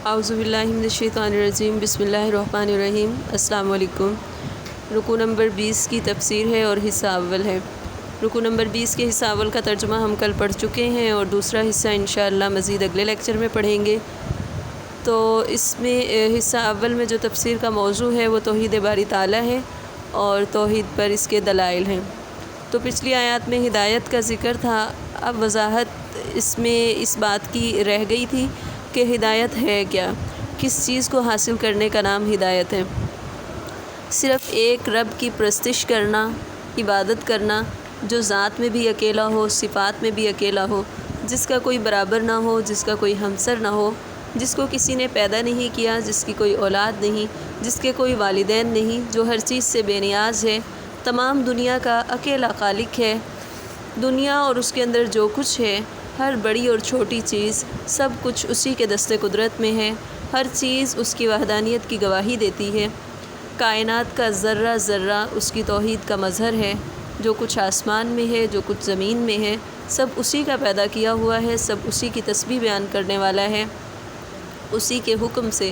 اعوذ باللہ من الشیطان الرجیم، بسم اللہ الرحمن الرحیم۔ السلام علیکم۔ رکوع نمبر 20 کی تفسیر ہے اور حصہ اول ہے۔ رکوع نمبر 20 کے حصہ اول کا ترجمہ ہم کل پڑھ چکے ہیں اور دوسرا حصہ انشاءاللہ مزید اگلے لیکچر میں پڑھیں گے۔ تو اس میں حصہ اول میں جو تفسیر کا موضوع ہے وہ توحید باری تعالیٰ ہے اور توحید پر اس کے دلائل ہیں۔ تو پچھلی آیات میں ہدایت کا ذکر تھا، اب وضاحت اس میں اس بات کی رہ گئی تھی کہ ہدایت ہے کیا، کس چیز کو حاصل کرنے کا نام ہدایت ہے۔ صرف ایک رب کی پرستش کرنا، عبادت کرنا جو ذات میں بھی اکیلا ہو، صفات میں بھی اکیلا ہو، جس کا کوئی برابر نہ ہو، جس کا کوئی ہمسر نہ ہو، جس کو کسی نے پیدا نہیں کیا، جس کی کوئی اولاد نہیں، جس کے کوئی والدین نہیں، جو ہر چیز سے بے نیاز ہے، تمام دنیا کا اکیلا خالق ہے۔ دنیا اور اس کے اندر جو کچھ ہے، ہر بڑی اور چھوٹی چیز، سب کچھ اسی کے دست قدرت میں ہے، ہر چیز اس کی وحدانیت کی گواہی دیتی ہے۔ کائنات کا ذرہ ذرہ اس کی توحید کا مظہر ہے، جو کچھ آسمان میں ہے، جو کچھ زمین میں ہے، سب اسی کا پیدا کیا ہوا ہے، سب اسی کی تسبیح بیان کرنے والا ہے۔ اسی کے حکم سے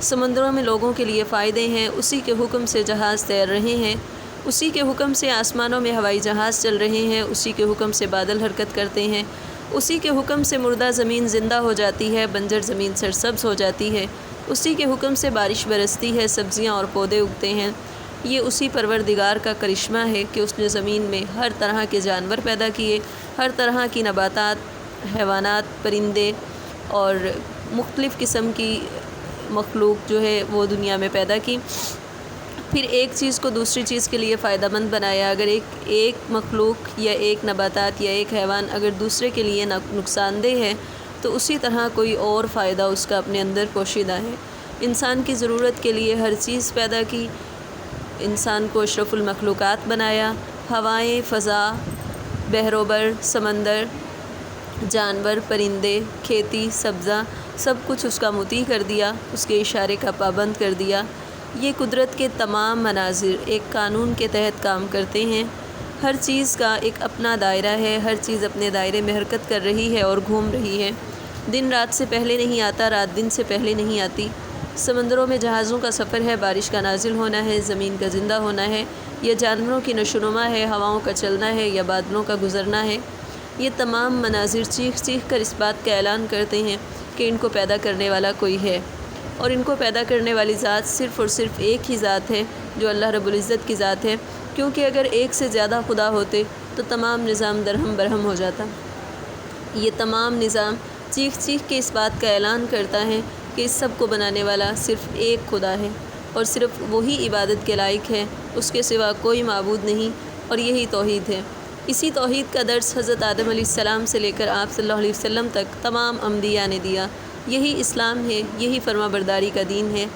سمندروں میں لوگوں کے لیے فائدے ہیں، اسی کے حکم سے جہاز تیر رہے ہیں، اسی کے حکم سے آسمانوں میں ہوائی جہاز چل رہے ہیں، اسی کے حکم سے بادل حرکت کرتے ہیں، اسی کے حکم سے مردہ زمین زندہ ہو جاتی ہے، بنجر زمین سرسبز ہو جاتی ہے، اسی کے حکم سے بارش برستی ہے، سبزیاں اور پودے اگتے ہیں۔ یہ اسی پروردگار کا کرشمہ ہے کہ اس نے زمین میں ہر طرح کے جانور پیدا کیے، ہر طرح کی نباتات، حیوانات، پرندے اور مختلف قسم کی مخلوق جو ہے وہ دنیا میں پیدا کی۔ پھر ایک چیز کو دوسری چیز کے لیے فائدہ مند بنایا۔ اگر ایک مخلوق یا ایک نباتات یا ایک حیوان اگر دوسرے کے لیے نقصان دہ ہے تو اسی طرح کوئی اور فائدہ اس کا اپنے اندر پوشیدہ ہے۔ انسان کی ضرورت کے لیے ہر چیز پیدا کی، انسان کو اشرف المخلوقات بنایا۔ ہوائیں، فضا، بحر و بر، سمندر، جانور، پرندے، کھیتی، سبزہ، سب کچھ اس کا مطیع کر دیا، اس کے اشارے کا پابند کر دیا۔ یہ قدرت کے تمام مناظر ایک قانون کے تحت کام کرتے ہیں، ہر چیز کا ایک اپنا دائرہ ہے، ہر چیز اپنے دائرے میں حرکت کر رہی ہے اور گھوم رہی ہے۔ دن رات سے پہلے نہیں آتا، رات دن سے پہلے نہیں آتی۔ سمندروں میں جہازوں کا سفر ہے، بارش کا نازل ہونا ہے، زمین کا زندہ ہونا ہے، یا جانوروں کی نشو و نما ہے، ہواؤں کا چلنا ہے یا بادلوں کا گزرنا ہے۔ یہ تمام مناظر چیخ چیخ کر اس بات کا اعلان کرتے ہیں کہ ان کو پیدا کرنے والا کوئی ہے، اور ان کو پیدا کرنے والی ذات صرف اور صرف ایک ہی ذات ہے جو اللہ رب العزت کی ذات ہے، کیونکہ اگر ایک سے زیادہ خدا ہوتے تو تمام نظام درہم برہم ہو جاتا۔ یہ تمام نظام چیخ چیخ کے اس بات کا اعلان کرتا ہے کہ اس سب کو بنانے والا صرف ایک خدا ہے اور صرف وہی عبادت کے لائق ہے، اس کے سوا کوئی معبود نہیں، اور یہی توحید ہے۔ اسی توحید کا درس حضرت آدم علیہ السلام سے لے کر آپ صلی اللہ علیہ وسلم تک تمام انبیاء نے دیا۔ یہی اسلام ہے، یہی فرما برداری کا دین ہے۔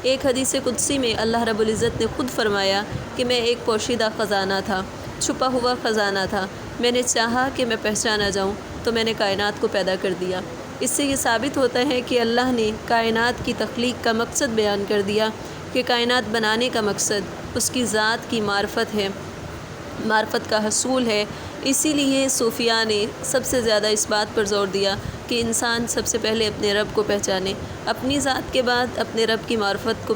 ایک حدیث قدسی میں اللہ رب العزت نے خود فرمایا کہ میں ایک پوشیدہ خزانہ تھا، چھپا ہوا خزانہ تھا، میں نے چاہا کہ میں پہچانا جاؤں تو میں نے کائنات کو پیدا کر دیا۔ اس سے یہ ثابت ہوتا ہے کہ اللہ نے کائنات کی تخلیق کا مقصد بیان کر دیا کہ کائنات بنانے کا مقصد اس کی ذات کی معرفت ہے، معرفت کا حصول ہے۔ اسی لیے صوفیاء نے سب سے زیادہ اس بات پر زور دیا کہ انسان سب سے پہلے اپنے رب کو پہچانے، اپنی ذات کے بعد اپنے رب کی معرفت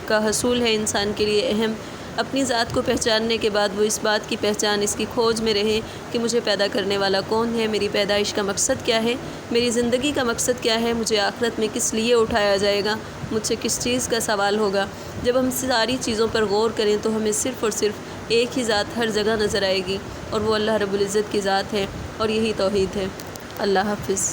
کا حصول ہے انسان کے لیے اہم۔ اپنی ذات کو پہچاننے کے بعد وہ اس بات کی پہچان، اس کی کھوج میں رہے کہ مجھے پیدا کرنے والا کون ہے، میری پیدائش کا مقصد کیا ہے، میری زندگی کا مقصد کیا ہے، مجھے آخرت میں کس لیے اٹھایا جائے گا، مجھ سے کس چیز کا سوال ہوگا۔ جب ہم ساری چیزوں پر غور کریں تو ہمیں صرف اور صرف ایک ہی ذات ہر جگہ نظر آئے گی، اور وہ اللہ رب العزت کی ذات ہے، اور یہی توحید ہے۔ اللہ حافظ۔